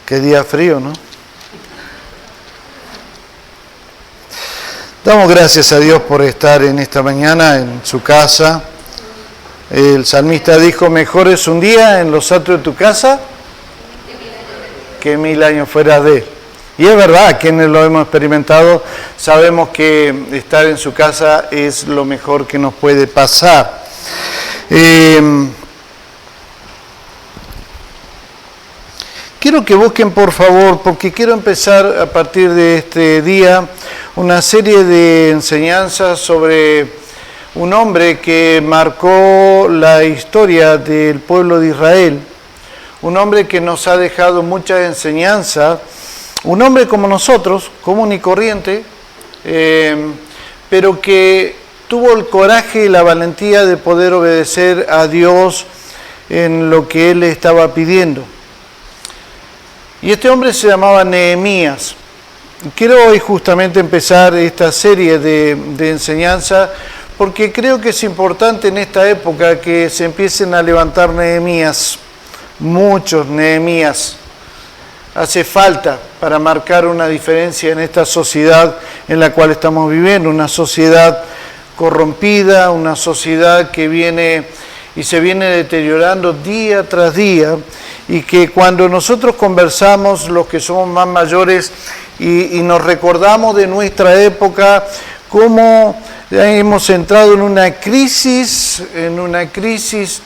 Qué día frío, ¿no? Damos gracias a Dios por estar en esta mañana en su casa. El salmista dijo, mejor es un día en los atrios de tu casa que 1000 años fuera de él. Y es verdad, quienes lo hemos experimentado, sabemos que estar en su casa es lo mejor que nos puede pasar. Quiero que busquen, por favor, porque quiero empezar a partir de este día una serie de enseñanzas sobre un hombre que marcó la historia del pueblo de Israel, un hombre que nos ha dejado mucha enseñanza, un hombre como nosotros, común y corriente, pero que tuvo el coraje y la valentía de poder obedecer a Dios en lo que Él le estaba pidiendo. Y este hombre se llamaba Nehemías. Quiero hoy justamente empezar esta serie de enseñanza porque creo que es importante en esta época que se empiecen a levantar Nehemías, muchos Nehemías. Hace falta para marcar una diferencia en esta sociedad en la cual estamos viviendo, una sociedad corrompida, una sociedad que viene y se viene deteriorando día tras día, y que cuando nosotros conversamos, los que somos más mayores, y nos recordamos de nuestra época, cómo hemos entrado en una crisis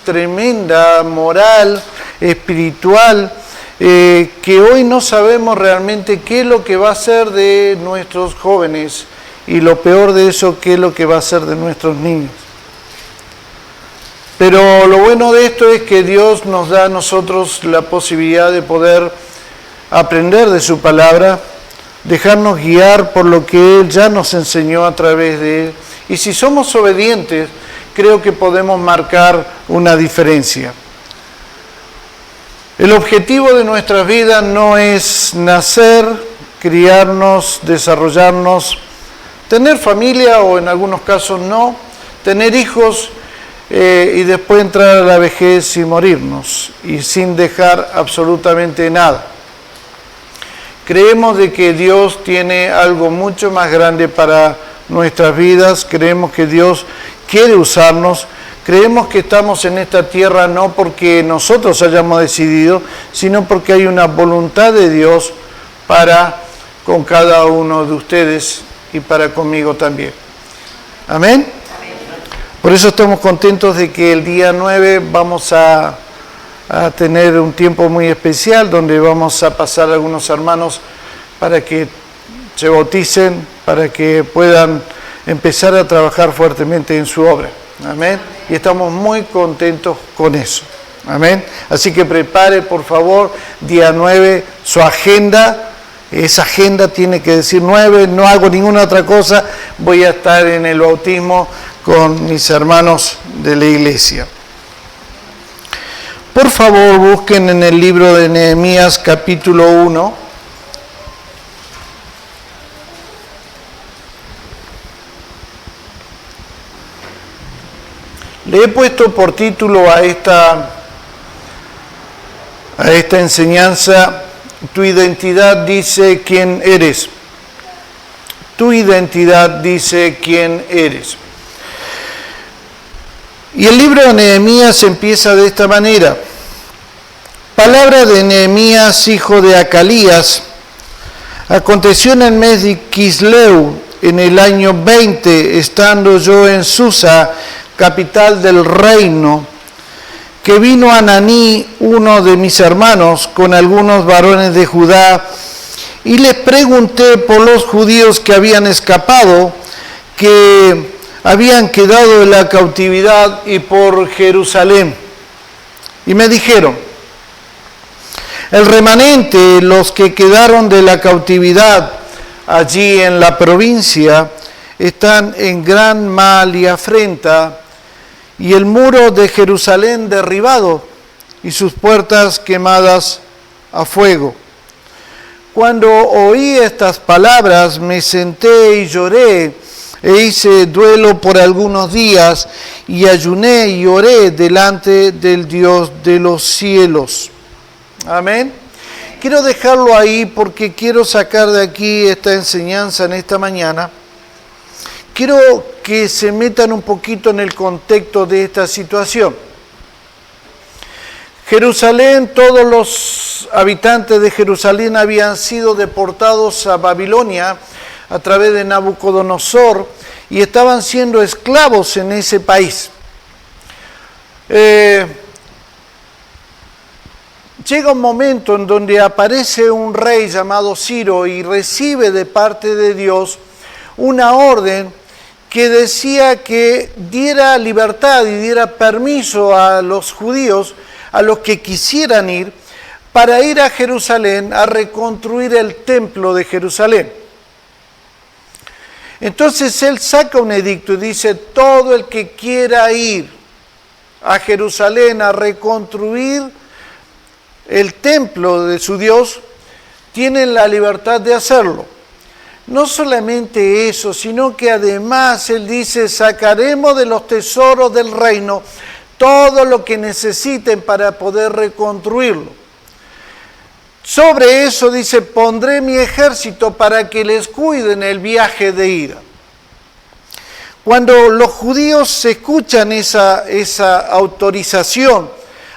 tremenda, moral, espiritual, que hoy no sabemos realmente qué es lo que va a ser de nuestros jóvenes, y lo peor de eso, qué es lo que va a ser de nuestros niños. Pero lo bueno de esto es que Dios nos da a nosotros la posibilidad de poder aprender de su palabra, dejarnos guiar por lo que Él ya nos enseñó a través de Él. Y si somos obedientes, creo que podemos marcar una diferencia. El objetivo de nuestras vidas no es nacer, criarnos, desarrollarnos, tener familia o en algunos casos no, tener hijos, y después entrar a la vejez y morirnos, y sin dejar absolutamente nada. Creemos de que Dios tiene algo mucho más grande para nuestras vidas, creemos que Dios quiere usarnos, creemos que estamos en esta tierra no porque nosotros hayamos decidido, sino porque hay una voluntad de Dios para con cada uno de ustedes y para conmigo también. Amén. Por eso estamos contentos de que el día 9 vamos a tener un tiempo muy especial donde vamos a pasar a algunos hermanos para que se bauticen, para que puedan empezar a trabajar fuertemente en su obra. Amén. Y estamos muy contentos con eso. Amén. Así que prepare, por favor, día 9, su agenda. Esa agenda tiene que decir 9, no hago ninguna otra cosa, voy a estar en el bautismo con mis hermanos de la iglesia. Por favor, busquen en el libro de Nehemías capítulo 1. Le he puesto por título a esta enseñanza, tu identidad dice quién eres. Tu identidad dice quién eres. Y el libro de Nehemías empieza de esta manera. Palabra de Nehemías, hijo de Acalías. Aconteció en el mes de Quisleu, en el año 20, estando yo en Susa, capital del reino, que vino Ananí, uno de mis hermanos, con algunos varones de Judá, y les pregunté por los judíos que habían escapado, que habían quedado de la cautividad y por Jerusalén. Y me dijeron, el remanente, los que quedaron de la cautividad allí en la provincia, están en gran mal y afrenta, y el muro de Jerusalén derribado, y sus puertas quemadas a fuego. Cuando oí estas palabras, me senté y lloré e hice duelo por algunos días y ayuné y oré delante del Dios de los cielos. Amén. Quiero dejarlo ahí porque quiero sacar de aquí esta enseñanza en esta mañana. Quiero que se metan un poquito en el contexto de esta situación. Jerusalén, todos los habitantes de Jerusalén habían sido deportados a Babilonia a través de Nabucodonosor y estaban siendo esclavos en ese país. Llega un momento en donde aparece un rey llamado Ciro y recibe de parte de Dios una orden que decía que diera libertad y diera permiso a los judíos, a los que quisieran ir, para ir a Jerusalén a reconstruir el templo de Jerusalén. Entonces él saca un edicto y dice, todo el que quiera ir a Jerusalén a reconstruir el templo de su Dios, tiene la libertad de hacerlo. No solamente eso, sino que además él dice, sacaremos de los tesoros del reino todo lo que necesiten para poder reconstruirlo. Sobre eso dice, pondré mi ejército para que les cuiden el viaje de ida. Cuando los judíos escuchan esa autorización,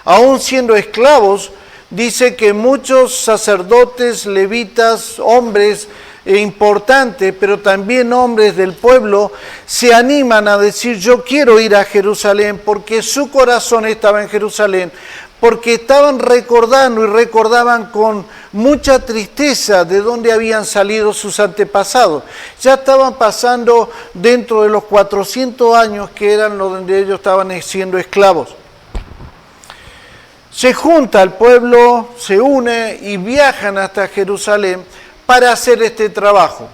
aún siendo esclavos, dice que muchos sacerdotes, levitas, hombres importantes, pero también hombres del pueblo, se animan a decir, yo quiero ir a Jerusalén, porque su corazón estaba en Jerusalén, porque estaban recordando y recordaban con mucha tristeza de dónde habían salido sus antepasados. Ya estaban pasando dentro de los 400 años que eran los donde ellos estaban siendo esclavos. Se junta el pueblo, se une y viajan hasta Jerusalén para hacer este trabajo.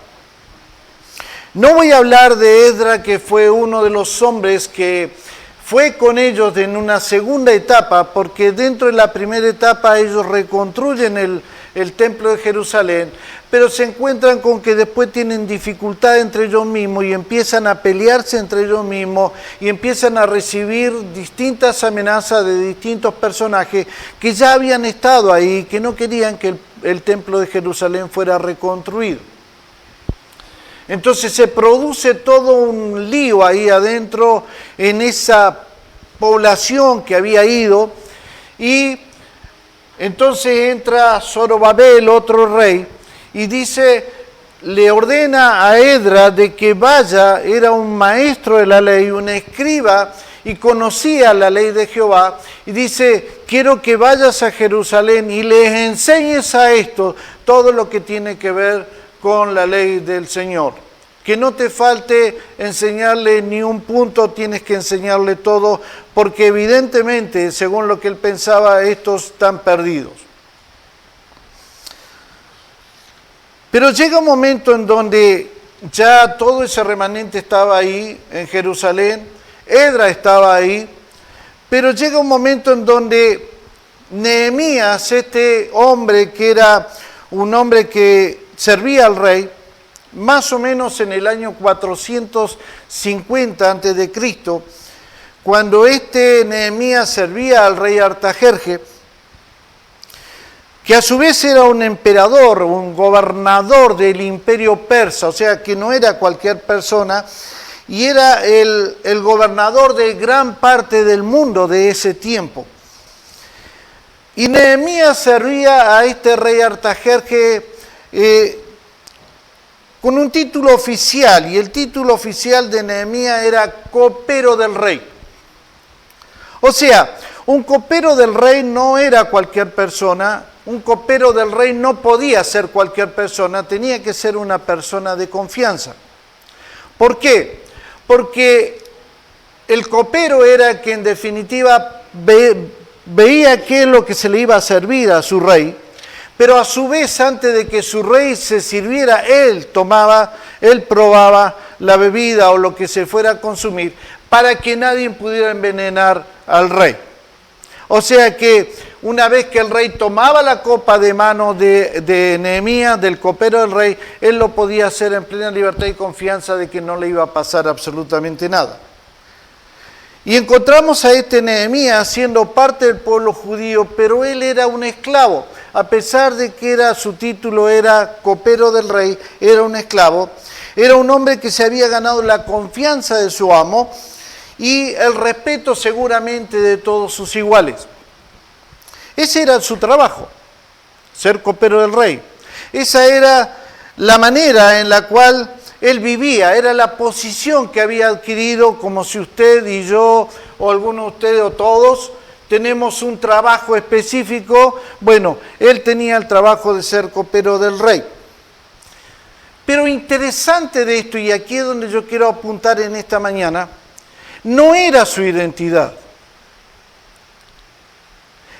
No voy a hablar de Esdras, que fue uno de los hombres que fue con ellos en una segunda etapa, porque dentro de la primera etapa ellos reconstruyen el templo de Jerusalén, pero se encuentran con que después tienen dificultad entre ellos mismos y empiezan a pelearse entre ellos mismos y empiezan a recibir distintas amenazas de distintos personajes que ya habían estado ahí, que no querían que el templo de Jerusalén fuera reconstruido. Entonces se produce todo un lío ahí adentro en esa población que había ido y entonces entra Zorobabel, otro rey, y dice, le ordena a Esdras de que vaya, era un maestro de la ley, un escriba, y conocía la ley de Jehová, y dice, quiero que vayas a Jerusalén y les enseñes a esto todo lo que tiene que ver con la ley del Señor. Que no te falte enseñarle ni un punto, tienes que enseñarle todo, porque evidentemente, según lo que él pensaba, estos están perdidos. Pero llega un momento en donde ya todo ese remanente estaba ahí en Jerusalén, Esdras estaba ahí, pero llega un momento en donde Nehemías, este hombre que era un hombre que servía al rey, más o menos en el año 450 a.C., cuando este Nehemías servía al rey Artajerjes, que a su vez era un emperador, un gobernador del imperio persa, o sea que no era cualquier persona, y era el gobernador de gran parte del mundo de ese tiempo. Y Nehemías servía a este rey Artajerjes con un título oficial, y el título oficial de Nehemías era copero del rey. O sea, un copero del rey no era cualquier persona, un copero del rey no podía ser cualquier persona, tenía que ser una persona de confianza. ¿Por qué? Porque el copero era que en definitiva veía qué es lo que se le iba a servir a su rey, pero a su vez, antes de que su rey se sirviera, él probaba la bebida o lo que se fuera a consumir, para que nadie pudiera envenenar al rey. O sea que una vez que el rey tomaba la copa de mano de Nehemías, del copero del rey, él lo podía hacer en plena libertad y confianza de que no le iba a pasar absolutamente nada. Y encontramos a este Nehemías siendo parte del pueblo judío, pero él era un esclavo. A pesar de que su título era copero del rey, era un esclavo. Era un hombre que se había ganado la confianza de su amo y el respeto seguramente de todos sus iguales. Ese era su trabajo, ser copero del rey. Esa era la manera en la cual él vivía, era la posición que había adquirido, como si usted y yo, o alguno de ustedes o todos, tenemos un trabajo específico. Bueno, él tenía el trabajo de ser copero del rey. Pero interesante de esto, y aquí es donde yo quiero apuntar en esta mañana, no era su identidad.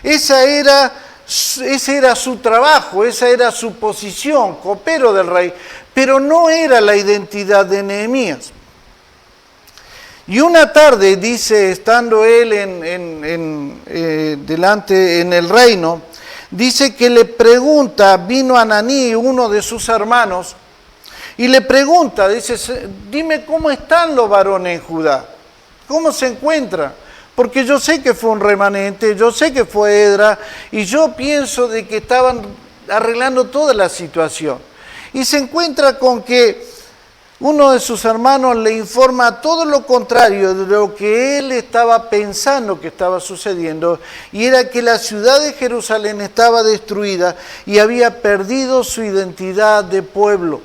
Ese era su trabajo, esa era su posición, copero del rey, pero no era la identidad de Nehemías. Y una tarde, dice, estando él delante en el reino, dice que le pregunta, vino Ananí, uno de sus hermanos, y le pregunta, dice, dime cómo están los varones en Judá, cómo se encuentran. Porque yo sé que fue un remanente, yo sé que fue Edra, y yo pienso de que estaban arreglando toda la situación. Y se encuentra con que uno de sus hermanos le informa todo lo contrario de lo que él estaba pensando que estaba sucediendo, y era que la ciudad de Jerusalén estaba destruida y había perdido su identidad de pueblo.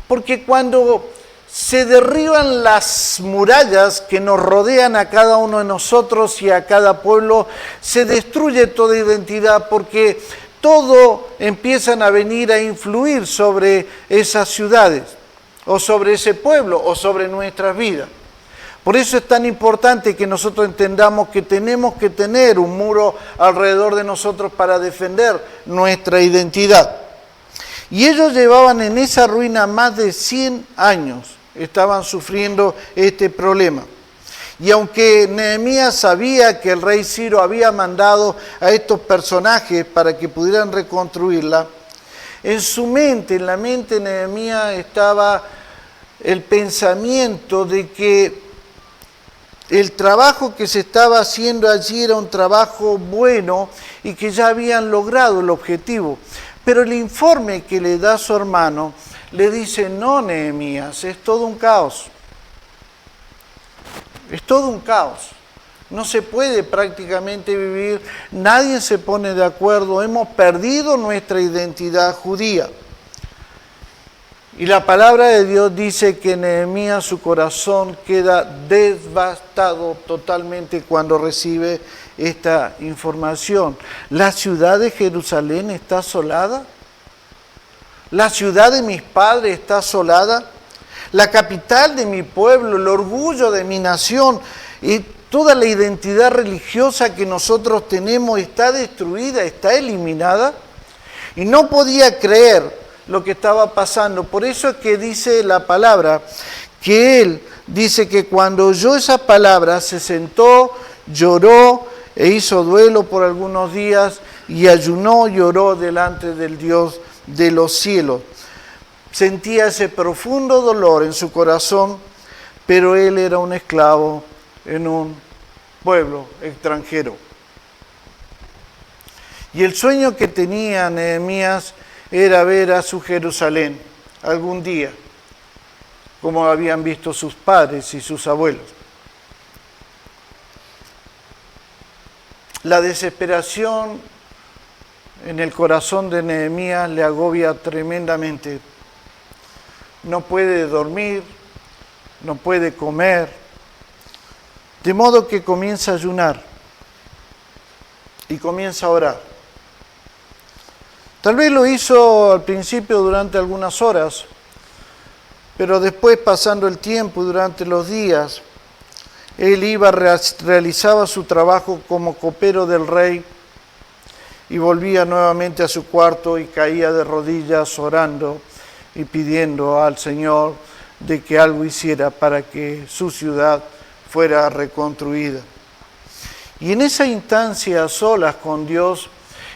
Porque cuando se derriban las murallas que nos rodean a cada uno de nosotros y a cada pueblo, se destruye toda identidad, porque todo empiezan a venir a influir sobre esas ciudades, o sobre ese pueblo, o sobre nuestras vidas. Por eso es tan importante que nosotros entendamos que tenemos que tener un muro alrededor de nosotros para defender nuestra identidad. Y ellos llevaban en esa ruina más de 100 años. Estaban sufriendo este problema. Y aunque Nehemías sabía que el rey Ciro había mandado a estos personajes para que pudieran reconstruirla, en su mente, en la mente de Nehemías estaba el pensamiento de que el trabajo que se estaba haciendo allí era un trabajo bueno y que ya habían logrado el objetivo. Pero el informe que le da su hermano le dice, no, Nehemías, es todo un caos. Es todo un caos. No se puede prácticamente vivir, nadie se pone de acuerdo, hemos perdido nuestra identidad judía. Y la palabra de Dios dice que Nehemías, su corazón queda devastado totalmente cuando recibe esta información. ¿La ciudad de Jerusalén está asolada? ¿La ciudad de mis padres está asolada? La capital de mi pueblo, el orgullo de mi nación y toda la identidad religiosa que nosotros tenemos está destruida, está eliminada. Y no podía creer lo que estaba pasando. Por eso es que dice la palabra, que él dice que cuando oyó esa palabra se sentó, lloró e hizo duelo por algunos días y ayunó y oró delante del Dios de los cielos. Sentía ese profundo dolor en su corazón, pero él era un esclavo en un pueblo extranjero. Y el sueño que tenía Nehemías era ver a su Jerusalén algún día, como habían visto sus padres y sus abuelos. La desesperación en el corazón de Nehemías le agobia tremendamente. No puede dormir, no puede comer, de modo que comienza a ayunar y comienza a orar. Tal vez lo hizo al principio durante algunas horas, pero después, pasando el tiempo y durante los días, él realizaba su trabajo como copero del rey y volvía nuevamente a su cuarto y caía de rodillas orando y pidiendo al Señor de que algo hiciera para que su ciudad fuera reconstruida. Y en esa instancia a solas con Dios,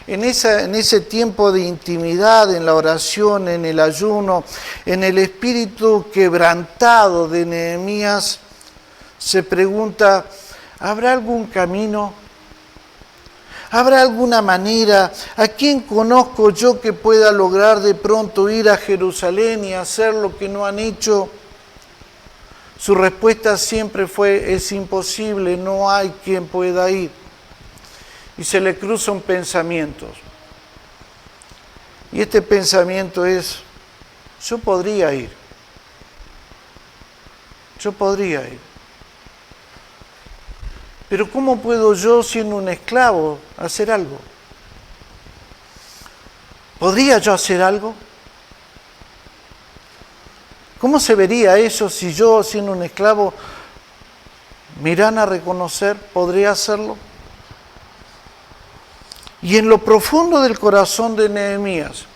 en ese tiempo de intimidad, en la oración, en el ayuno, en el espíritu quebrantado de Nehemías, se pregunta, ¿habrá algún camino? ¿Habrá alguna manera? ¿A quién conozco yo que pueda lograr de pronto ir a Jerusalén y hacer lo que no han hecho? Su respuesta siempre fue, es imposible, no hay quien pueda ir. Y se le cruza un pensamiento. Y este pensamiento es, yo podría ir. Yo podría ir. Pero ¿cómo puedo yo, siendo un esclavo, hacer algo? ¿Podría yo hacer algo? ¿Cómo se vería eso si yo, siendo un esclavo, me irán a reconocer? ¿Podría hacerlo? Y en lo profundo del corazón de Nehemías,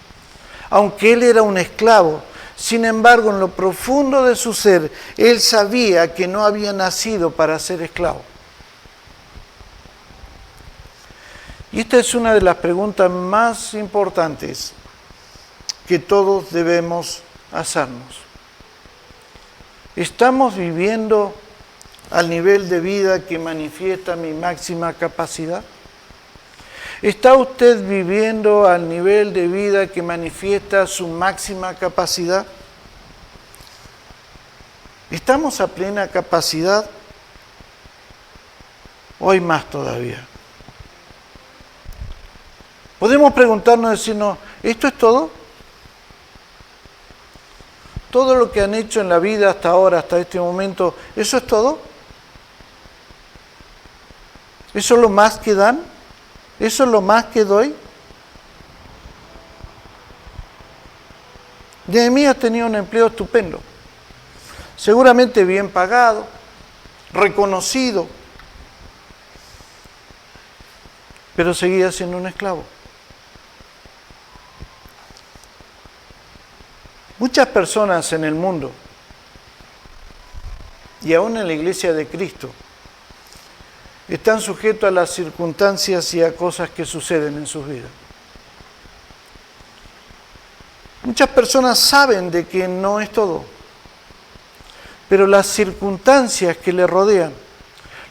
aunque él era un esclavo, sin embargo, en lo profundo de su ser, él sabía que no había nacido para ser esclavo. Y esta es una de las preguntas más importantes que todos debemos hacernos. ¿Estamos viviendo al nivel de vida que manifiesta mi máxima capacidad? ¿Está usted viviendo al nivel de vida que manifiesta su máxima capacidad? ¿Estamos a plena capacidad? ¿O hay más todavía? Podemos preguntarnos, decirnos, ¿esto es todo? ¿Todo lo que han hecho en la vida hasta ahora, hasta este momento, eso es todo? ¿Eso es lo más que dan? ¿Eso es lo más que doy? Nehemías tenía un empleo estupendo, seguramente bien pagado, reconocido, pero seguía siendo un esclavo. Muchas personas en el mundo, y aún en la Iglesia de Cristo, están sujetos a las circunstancias y a cosas que suceden en sus vidas. Muchas personas saben de que no es todo, pero las circunstancias que le rodean,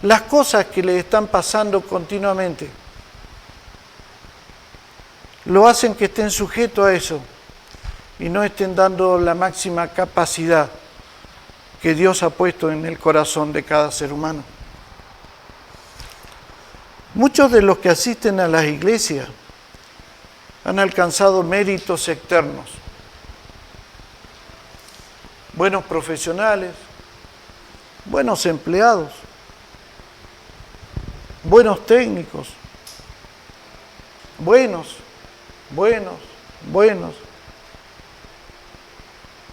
las cosas que le están pasando continuamente, lo hacen que estén sujetos a eso y no estén dando la máxima capacidad que Dios ha puesto en el corazón de cada ser humano. Muchos de los que asisten a las iglesias han alcanzado méritos externos, buenos profesionales, buenos empleados, buenos técnicos, buenos,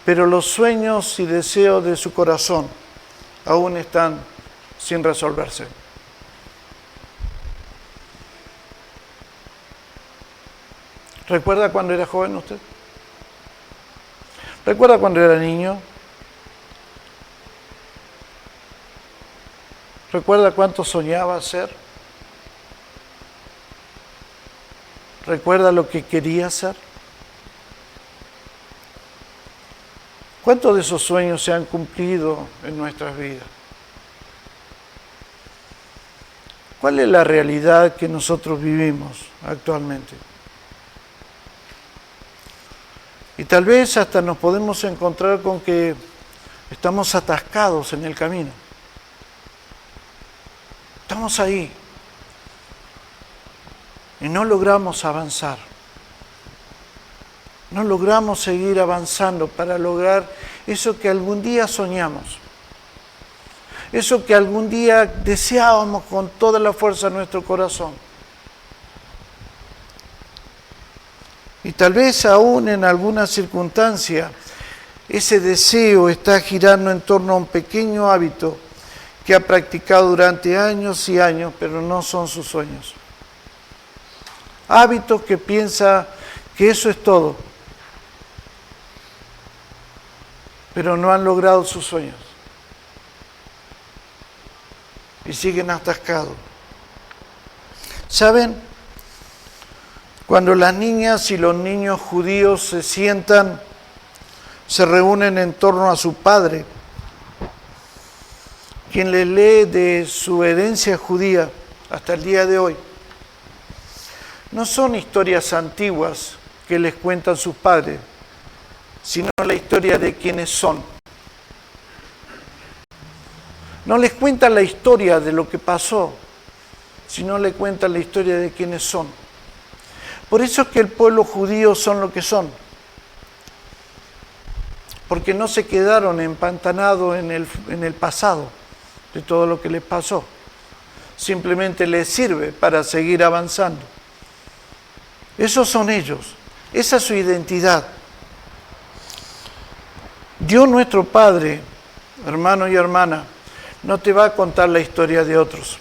pero los sueños y deseos de su corazón aún están sin resolverse. ¿Recuerda cuando era joven usted? ¿Recuerda cuando era niño? ¿Recuerda cuánto soñaba ser? ¿Recuerda lo que quería hacer? ¿Cuántos de esos sueños se han cumplido en nuestras vidas? ¿Cuál es la realidad que nosotros vivimos actualmente? Y tal vez hasta nos podemos encontrar con que estamos atascados en el camino. Estamos ahí y no logramos avanzar. No logramos seguir avanzando para lograr eso que algún día soñamos. Eso que algún día deseábamos con toda la fuerza de nuestro corazón. Y tal vez aún en alguna circunstancia ese deseo está girando en torno a un pequeño hábito que ha practicado durante años y años, pero no son sus sueños. Hábitos que piensa que eso es todo, pero no han logrado sus sueños y siguen atascados. ¿Saben? Cuando las niñas y los niños judíos se sientan, se reúnen en torno a su padre, quien les lee de su herencia judía hasta el día de hoy. No son historias antiguas que les cuentan sus padres, sino la historia de quienes son. No les cuentan la historia de lo que pasó, sino le cuentan la historia de quienes son. Por eso es que el pueblo judío son lo que son. Porque no se quedaron empantanados en el pasado de todo lo que les pasó. Simplemente les sirve para seguir avanzando. Esos son ellos. Esa es su identidad. Dios nuestro Padre, hermano y hermana, no te va a contar la historia de otros.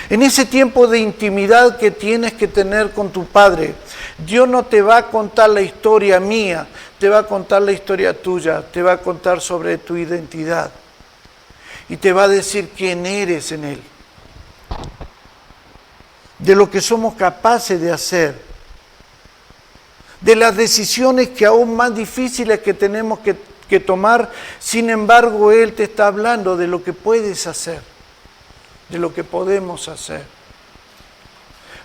En ese tiempo de intimidad que tienes que tener con tu Padre, Dios no te va a contar la historia mía, te va a contar la historia tuya, te va a contar sobre tu identidad y te va a decir quién eres en Él, de lo que somos capaces de hacer, de las decisiones que aún más difíciles que tenemos que tomar. Sin embargo, Él te está hablando de lo que puedes hacer, de lo que podemos hacer.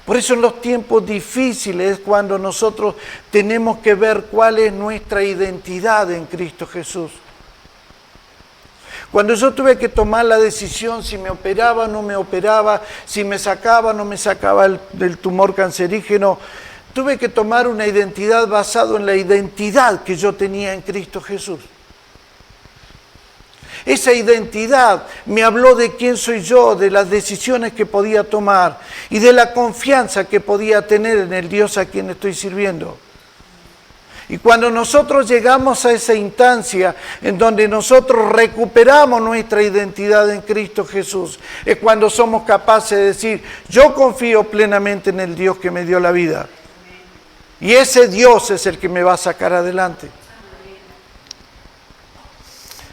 Por eso en los tiempos difíciles es cuando nosotros tenemos que ver cuál es nuestra identidad en Cristo Jesús. Cuando yo tuve que tomar la decisión si me operaba o no me operaba, si me sacaba o no me sacaba del tumor cancerígeno, tuve que tomar una identidad basada en la identidad que yo tenía en Cristo Jesús. Esa identidad me habló de quién soy yo, de las decisiones que podía tomar y de la confianza que podía tener en el Dios a quien estoy sirviendo. Y cuando nosotros llegamos a esa instancia en donde nosotros recuperamos nuestra identidad en Cristo Jesús, es cuando somos capaces de decir, yo confío plenamente en el Dios que me dio la vida. Y ese Dios es el que me va a sacar adelante.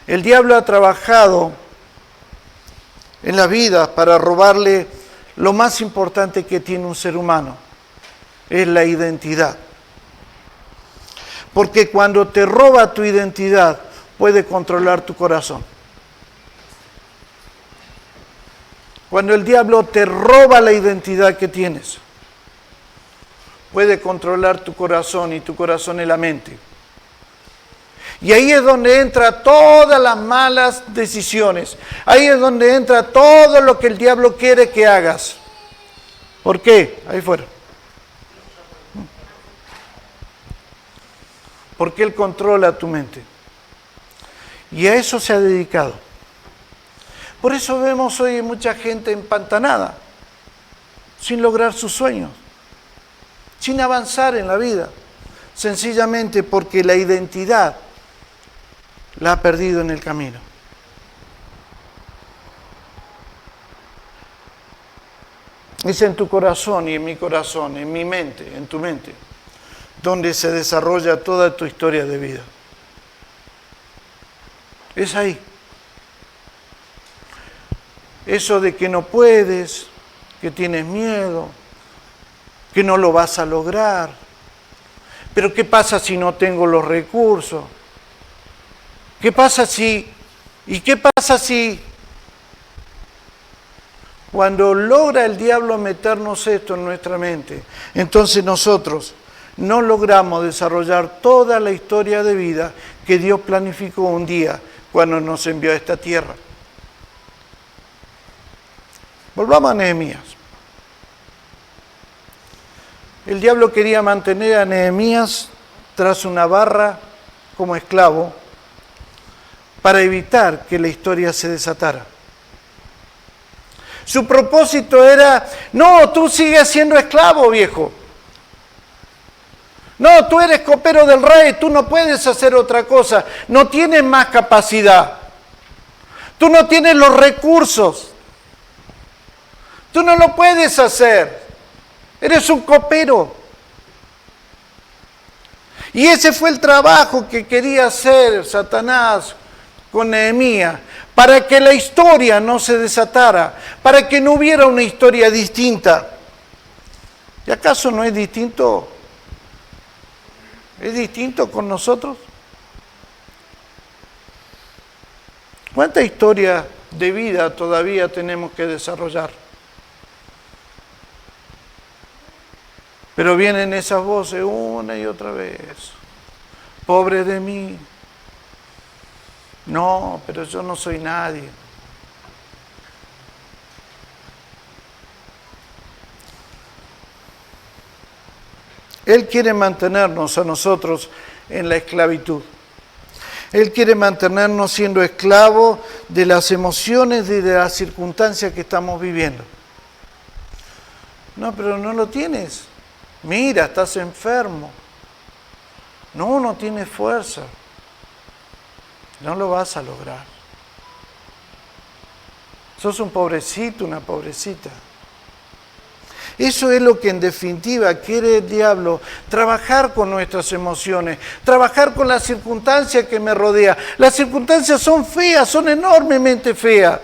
El diablo ha trabajado en la vida para robarle lo más importante que tiene un ser humano, es la identidad. Porque cuando te roba tu identidad, puede controlar tu corazón. Cuando el diablo te roba la identidad que tienes, puede controlar tu corazón, y tu corazón es la mente. Y ahí es donde entra todas las malas decisiones. Ahí es donde entra todo lo que el diablo quiere que hagas. ¿Por qué? Ahí fuera. Porque él controla tu mente. Y a eso se ha dedicado. Por eso vemos hoy mucha gente empantanada, sin lograr sus sueños, sin avanzar en la vida. Sencillamente porque la identidad la ha perdido en el camino. Es en tu corazón y en mi corazón, en mi mente, en tu mente, donde se desarrolla toda tu historia de vida. Es ahí. Eso de que no puedes, que tienes miedo, que no lo vas a lograr. Pero ¿qué pasa si no tengo los recursos? ¿Qué pasa si? ¿Y qué pasa si? Cuando logra el diablo meternos esto en nuestra mente, entonces nosotros no logramos desarrollar toda la historia de vida que Dios planificó un día cuando nos envió a esta tierra. Volvamos a Nehemías. El diablo quería mantener a Nehemías tras una barra como esclavo para evitar que la historia se desatara. Su propósito era, no, tú sigues siendo esclavo, viejo. No, tú eres copero del rey, tú no puedes hacer otra cosa, no tienes más capacidad. Tú no tienes los recursos. Tú no lo puedes hacer. Eres un copero. Y ese fue el trabajo que quería hacer Satanás con Nehemías, para que la historia no se desatara, para que no hubiera una historia distinta. ¿Y acaso no es distinto? ¿Es distinto con nosotros? ¿Cuánta historia de vida todavía tenemos que desarrollar? Pero vienen esas voces una y otra vez. Pobre de mí. No, pero yo no soy nadie. Él quiere mantenernos a nosotros en la esclavitud. Él quiere mantenernos siendo esclavos de las emociones y de las circunstancias que estamos viviendo. No, pero no lo tienes. Mira, estás enfermo. No, no tienes fuerza. No lo vas a lograr. Sos un pobrecito, una pobrecita. Eso es lo que en definitiva quiere el diablo, trabajar con nuestras emociones, trabajar con las circunstancias que me rodean. Las circunstancias son feas, son enormemente feas.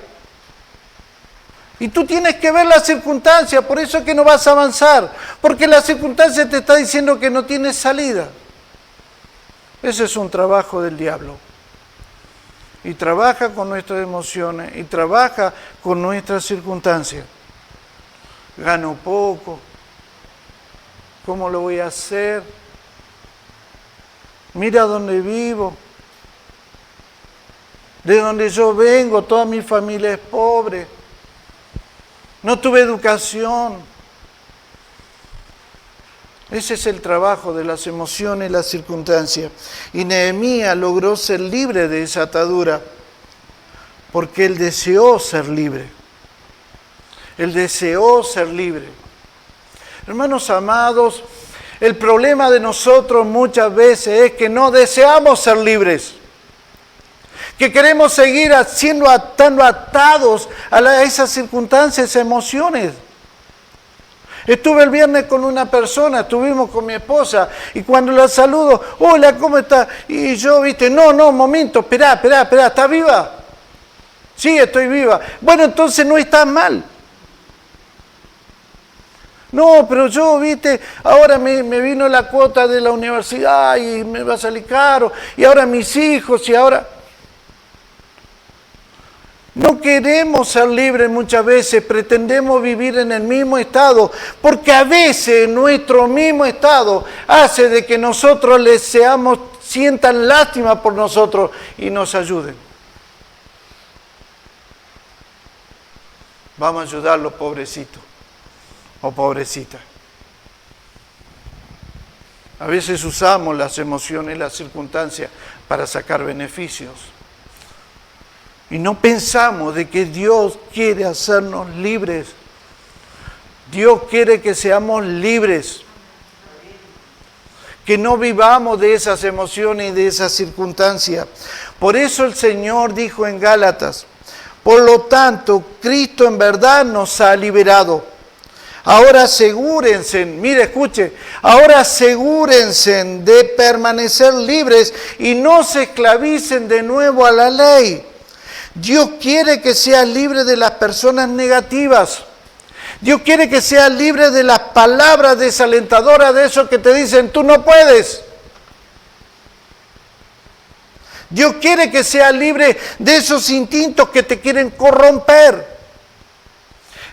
Y tú tienes que ver las circunstancias, por eso es que no vas a avanzar, porque la circunstancia te está diciendo que no tienes salida. Ese es un trabajo del diablo. Y trabaja con nuestras emociones, y trabaja con nuestras circunstancias. Gano poco, ¿cómo lo voy a hacer? Mira dónde vivo, de donde yo vengo, toda mi familia es pobre, no tuve educación. Ese es el trabajo de las emociones y las circunstancias. Y Nehemías logró ser libre de esa atadura, porque él deseó ser libre. Él deseó ser libre. Hermanos amados, el problema de nosotros muchas veces es que no deseamos ser libres. Que queremos seguir estando atados a esas circunstancias, emociones. Estuve el viernes con una persona, estuvimos con mi esposa, y cuando la saludo, hola, ¿cómo está? Y yo, no, momento, esperá, ¿estás viva? Sí, estoy viva. Bueno, entonces no estás mal. No, pero yo, ahora me vino la cuota de la universidad y me va a salir caro, y ahora mis hijos, y ahora... No queremos ser libres muchas veces, pretendemos vivir en el mismo estado, porque a veces nuestro mismo estado hace de que nosotros sientan lástima por nosotros y nos ayuden. Vamos a ayudarlo, pobrecito o pobrecita. A veces usamos las emociones y las circunstancias para sacar beneficios. Y no pensamos de que Dios quiere hacernos libres. Dios quiere que seamos libres. Que no vivamos de esas emociones y de esas circunstancias. Por eso el Señor dijo en Gálatas, por lo tanto, Cristo en verdad nos ha liberado. Ahora asegúrense, mire, escuche, ahora asegúrense de permanecer libres y no se esclavicen de nuevo a la ley. Dios quiere que seas libre de las personas negativas. Dios quiere que seas libre de las palabras desalentadoras de esos que te dicen, tú no puedes. Dios quiere que seas libre de esos instintos que te quieren corromper.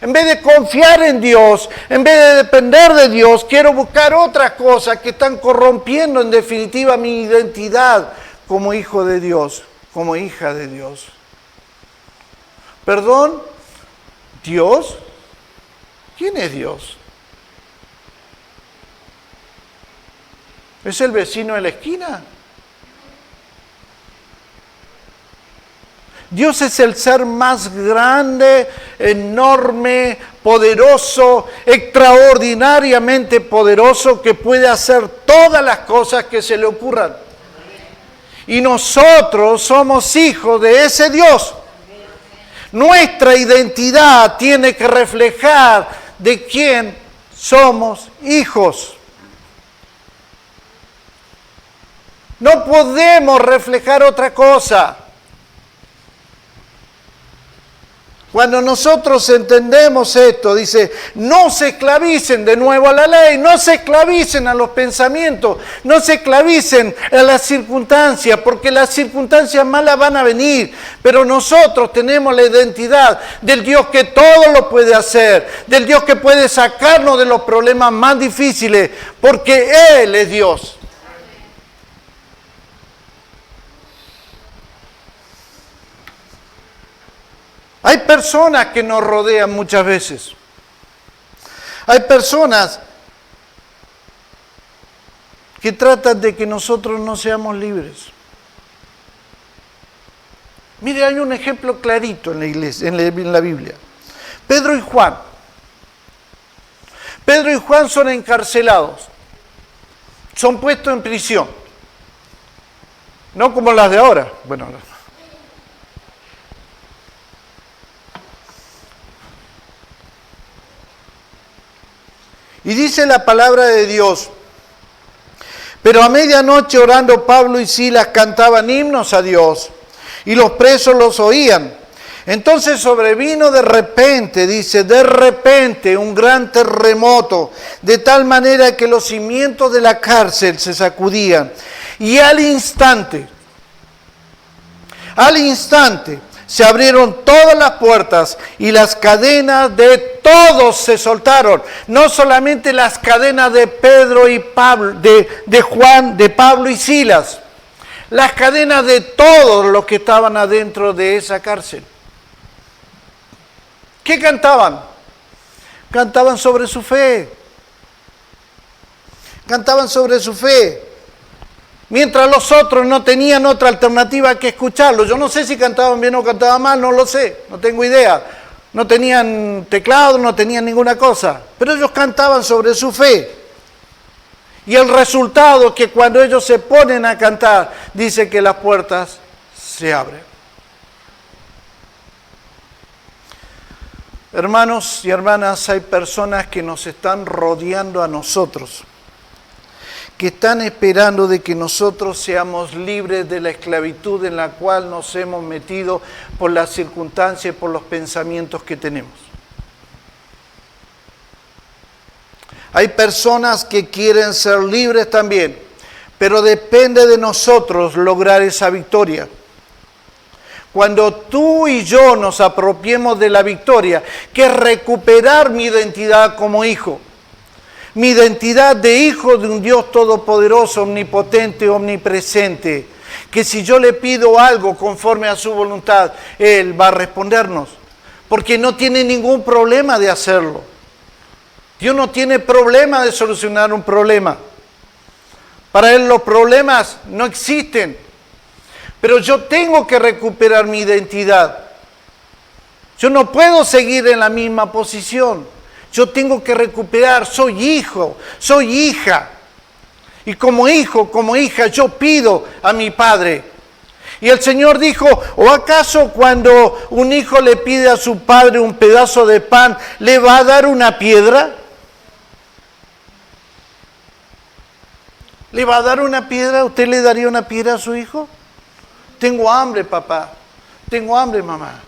En vez de confiar en Dios, en vez de depender de Dios, quiero buscar otras cosas que están corrompiendo en definitiva mi identidad como hijo de Dios, como hija de Dios. ¿Perdón? ¿Dios? ¿Quién es Dios? ¿Es el vecino de la esquina? Dios es el ser más grande, enorme, poderoso, extraordinariamente poderoso, que puede hacer todas las cosas que se le ocurran. Y nosotros somos hijos de ese Dios. Nuestra identidad tiene que reflejar de quién somos hijos. No podemos reflejar otra cosa. Cuando nosotros entendemos esto, dice, no se esclavicen de nuevo a la ley, no se esclavicen a los pensamientos, no se esclavicen a las circunstancias, porque las circunstancias malas van a venir, pero nosotros tenemos la identidad del Dios que todo lo puede hacer, del Dios que puede sacarnos de los problemas más difíciles, porque Él es Dios. Hay personas que nos rodean muchas veces. Hay personas que tratan de que nosotros no seamos libres. Mire, hay un ejemplo clarito en la iglesia, en la Biblia. Pedro y Juan. Pedro y Juan son encarcelados. Son puestos en prisión. No como las de ahora. Bueno, y dice la palabra de Dios, pero a medianoche orando Pablo y Silas cantaban himnos a Dios y los presos los oían. Entonces sobrevino de repente, dice, de repente un gran terremoto, de tal manera que los cimientos de la cárcel se sacudían. Y al instante, se abrieron todas las puertas y las cadenas de todos se soltaron. No solamente las cadenas de Pedro y Pablo, de Juan, de Pablo y Silas. Las cadenas de todos los que estaban adentro de esa cárcel. ¿Qué cantaban? Cantaban sobre su fe. Cantaban sobre su fe. Mientras los otros no tenían otra alternativa que escucharlo. Yo no sé si cantaban bien o cantaban mal, no lo sé, no tengo idea. No tenían teclado, no tenían ninguna cosa. Pero ellos cantaban sobre su fe. Y el resultado es que cuando ellos se ponen a cantar, dice que las puertas se abren. Hermanos y hermanas, hay personas que nos están rodeando a nosotros, que están esperando de que nosotros seamos libres de la esclavitud en la cual nos hemos metido por las circunstancias y por los pensamientos que tenemos. Hay personas que quieren ser libres también, pero depende de nosotros lograr esa victoria. Cuando tú y yo nos apropiemos de la victoria, que es recuperar mi identidad como hijo, mi identidad de hijo de un Dios todopoderoso, omnipotente, omnipresente, que si yo le pido algo conforme a su voluntad, Él va a respondernos, porque no tiene ningún problema de hacerlo. Dios no tiene problema de solucionar un problema. Para Él los problemas no existen, pero yo tengo que recuperar mi identidad. Yo no puedo seguir en la misma posición. Yo tengo que recuperar, soy hijo, soy hija. Y como hijo, como hija, yo pido a mi padre. Y el Señor dijo, ¿o acaso cuando un hijo le pide a su padre un pedazo de pan, le va a dar una piedra? ¿Le va a dar una piedra? ¿Usted le daría una piedra a su hijo? Tengo hambre, papá. Tengo hambre, mamá.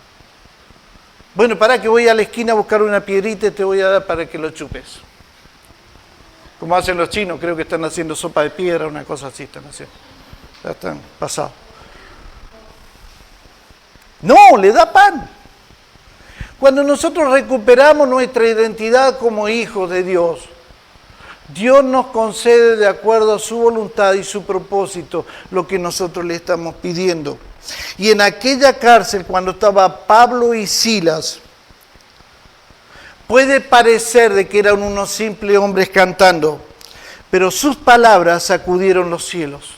Bueno, para que voy a la esquina a buscar una piedrita y te voy a dar para que lo chupes. Como hacen los chinos, creo que están haciendo sopa de piedra, una cosa así están haciendo. Ya están pasados. No, le da pan. Cuando nosotros recuperamos nuestra identidad como hijos de Dios, Dios nos concede de acuerdo a su voluntad y su propósito lo que nosotros le estamos pidiendo. Y en aquella cárcel, cuando estaba Pablo y Silas, puede parecer de que eran unos simples hombres cantando, pero sus palabras sacudieron los cielos.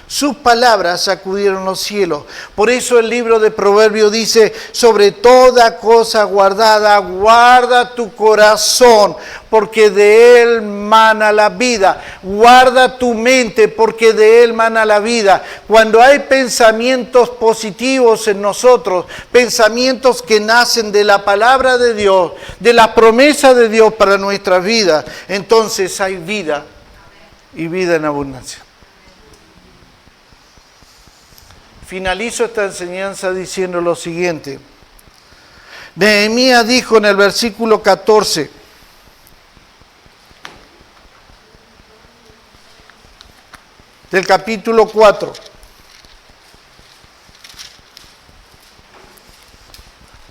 Sus palabras sacudieron los cielos. Por eso el libro de Proverbios dice, sobre toda cosa guardada, guarda tu corazón, porque de él mana la vida. Guarda tu mente, porque de él mana la vida. Cuando hay pensamientos positivos en nosotros, pensamientos que nacen de la palabra de Dios, de la promesa de Dios para nuestra vida, entonces hay vida y vida en abundancia. Finalizo esta enseñanza diciendo lo siguiente. Nehemías dijo en el versículo 14, del capítulo 4.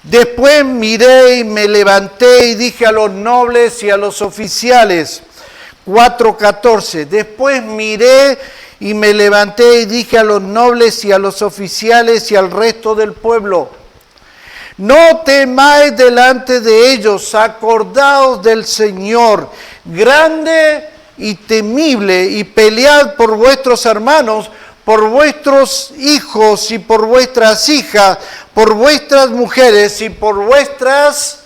Después miré y me levanté y dije a los nobles y a los oficiales, 4:14. Después miré y me levanté y dije a los nobles y a los oficiales y al resto del pueblo, no temáis delante de ellos, acordaos del Señor, grande y temible, y pelead por vuestros hermanos, por vuestros hijos y por vuestras hijas, por vuestras mujeres y por vuestras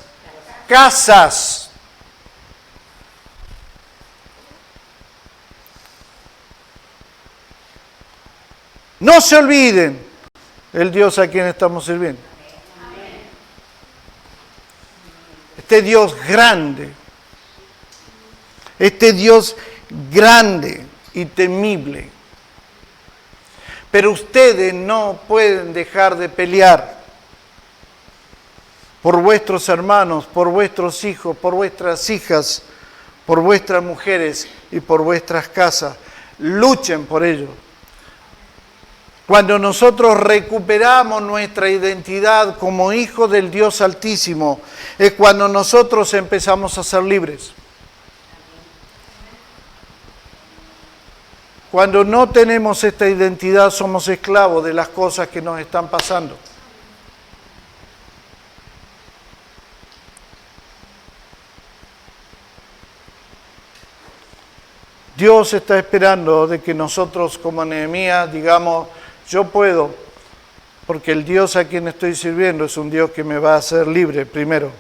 casas. No se olviden el Dios a quien estamos sirviendo. Este Dios grande, este Dios grande y temible. Pero ustedes no pueden dejar de pelear por vuestros hermanos, por vuestros hijos, por vuestras hijas, por vuestras mujeres y por vuestras casas. Luchen por ello. Cuando nosotros recuperamos nuestra identidad como hijos del Dios Altísimo, es cuando nosotros empezamos a ser libres. Cuando no tenemos esta identidad, somos esclavos de las cosas que nos están pasando. Dios está esperando de que nosotros como Nehemías digamos, yo puedo, porque el Dios a quien estoy sirviendo es un Dios que me va a hacer libre primero.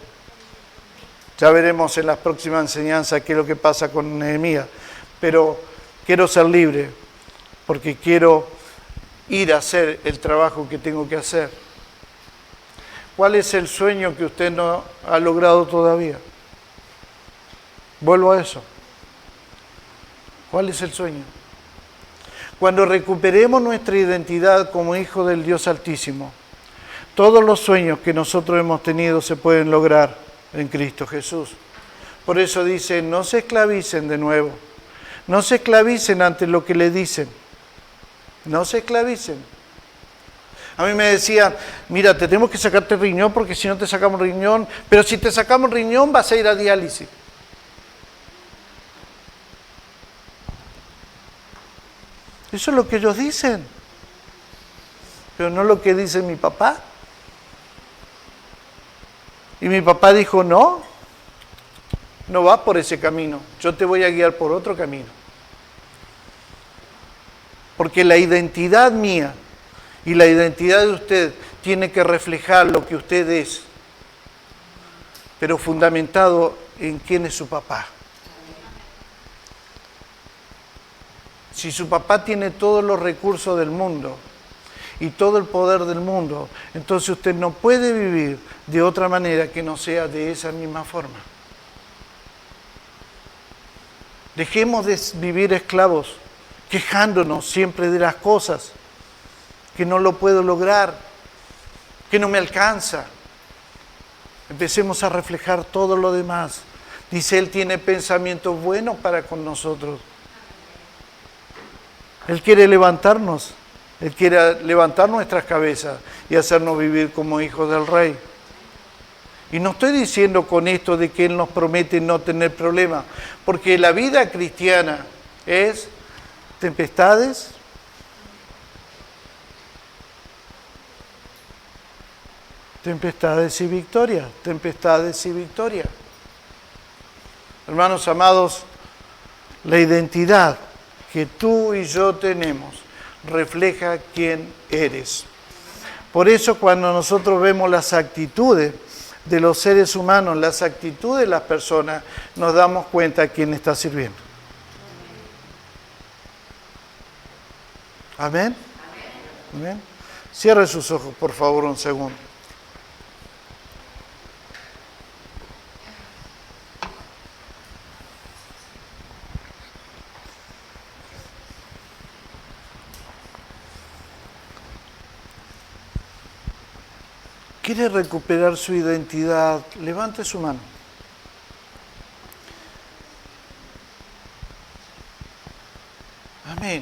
Ya veremos en las próximas enseñanzas qué es lo que pasa con Nehemías, pero quiero ser libre, porque quiero ir a hacer el trabajo que tengo que hacer. ¿Cuál es el sueño que usted no ha logrado todavía? Vuelvo a eso. ¿Cuál es el sueño? Cuando recuperemos nuestra identidad como hijos del Dios Altísimo, todos los sueños que nosotros hemos tenido se pueden lograr en Cristo Jesús. Por eso dice, no se esclavicen de nuevo, no se esclavicen ante lo que le dicen, no se esclavicen. A mí me decían, mira, te tenemos que sacarte el riñón porque si no te sacamos riñón, pero si te sacamos riñón vas a ir a diálisis. Eso es lo que ellos dicen, pero no lo que dice mi papá. Y mi papá dijo, no vas por ese camino, yo te voy a guiar por otro camino. Porque la identidad mía y la identidad de usted tiene que reflejar lo que usted es, pero fundamentado en quién es su papá. Si su papá tiene todos los recursos del mundo y todo el poder del mundo, entonces usted no puede vivir de otra manera que no sea de esa misma forma. Dejemos de vivir esclavos, quejándonos siempre de las cosas, que no lo puedo lograr, que no me alcanza. Empecemos a reflejar todo lo demás. Dice, Él tiene pensamientos buenos para con nosotros. Él quiere levantarnos, Él quiere levantar nuestras cabezas y hacernos vivir como hijos del Rey. Y no estoy diciendo con esto de que Él nos promete no tener problemas, porque la vida cristiana es tempestades, tempestades y victoria, tempestades y victoria. Hermanos amados, la identidad que tú y yo tenemos refleja quién eres. Por eso cuando nosotros vemos las actitudes de los seres humanos, las actitudes de las personas, nos damos cuenta a quién está sirviendo. ¿Amén? ¿Amén? Cierre sus ojos, por favor, un segundo. quiere recuperar su identidad, levante su mano. Amén.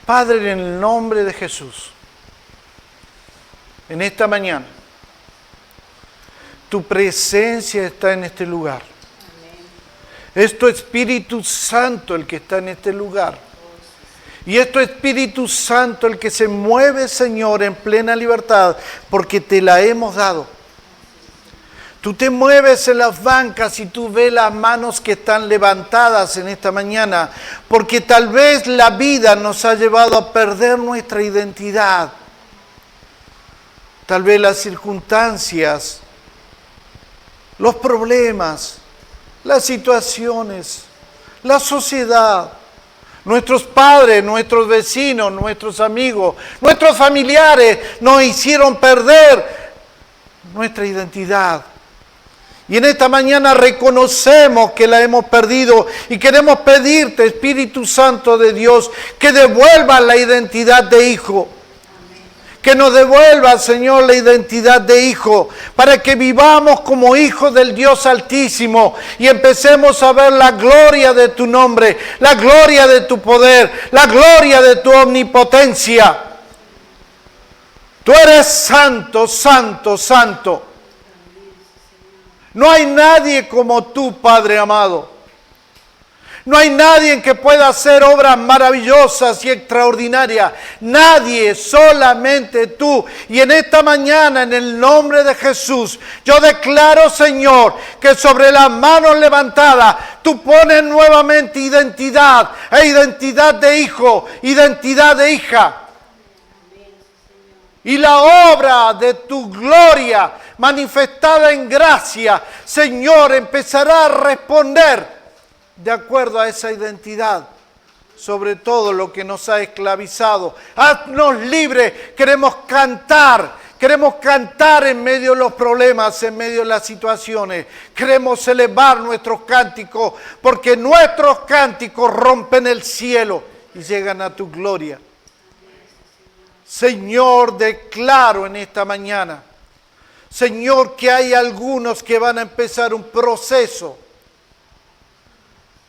Padre, en el nombre de Jesús, en esta mañana, tu presencia está en este lugar. Es tu Espíritu Santo el que está en este lugar. Y es tu Espíritu Santo el que se mueve, Señor, en plena libertad, porque te la hemos dado. Tú te mueves en las bancas y tú ves las manos que están levantadas en esta mañana, porque tal vez la vida nos ha llevado a perder nuestra identidad. Tal vez las circunstancias, los problemas, las situaciones, la sociedad, nuestros padres, nuestros vecinos, nuestros amigos, nuestros familiares nos hicieron perder nuestra identidad. Y en esta mañana reconocemos que la hemos perdido y queremos pedirte, Espíritu Santo de Dios, que devuelva la identidad de hijo. Que nos devuelva, Señor, la identidad de hijo, para que vivamos como hijos del Dios Altísimo y empecemos a ver la gloria de tu nombre, la gloria de tu poder, la gloria de tu omnipotencia. Tú eres santo, santo, santo. No hay nadie como tú, Padre amado. No hay nadie que pueda hacer obras maravillosas y extraordinarias. Nadie, solamente tú. Y en esta mañana, en el nombre de Jesús, yo declaro, Señor, que sobre las manos levantadas, tú pones nuevamente identidad, e identidad de hijo, identidad de hija. Y la obra de tu gloria manifestada en gracia, Señor, empezará a responder de acuerdo a esa identidad, sobre todo lo que nos ha esclavizado. Haznos libres, queremos cantar en medio de los problemas, en medio de las situaciones. Queremos elevar nuestros cánticos, porque nuestros cánticos rompen el cielo y llegan a tu gloria. Señor, declaro en esta mañana, Señor, que hay algunos que van a empezar un proceso.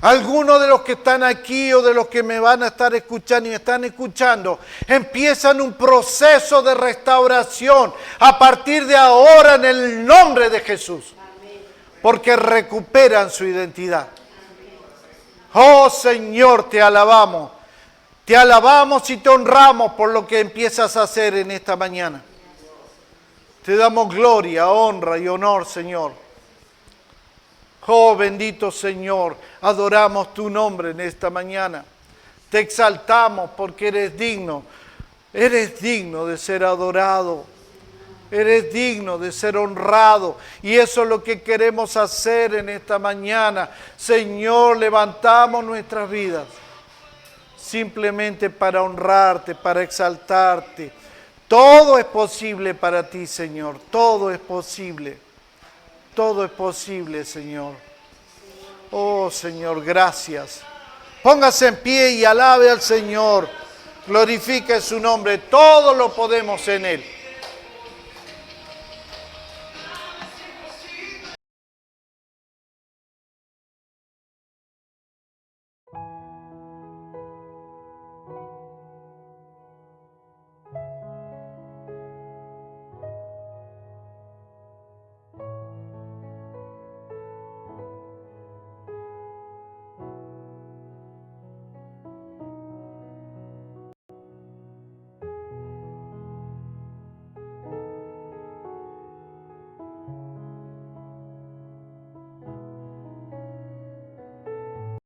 Algunos de los que están aquí o de los que me van a estar escuchando y me están escuchando, empiezan un proceso de restauración a partir de ahora en el nombre de Jesús. Porque recuperan su identidad. Oh Señor, te alabamos. Te alabamos y te honramos por lo que empiezas a hacer en esta mañana. Te damos gloria, honra y honor, Señor. Oh, bendito Señor, adoramos tu nombre en esta mañana. Te exaltamos porque eres digno de ser adorado. Eres digno de ser honrado. Y eso es lo que queremos hacer en esta mañana. Señor, levantamos nuestras vidas simplemente para honrarte, para exaltarte. Todo es posible para ti, Señor. Todo es posible. Todo es posible, Señor. Oh, Señor, gracias. Póngase en pie y alabe al Señor. Glorifique su nombre. Todo lo podemos en Él.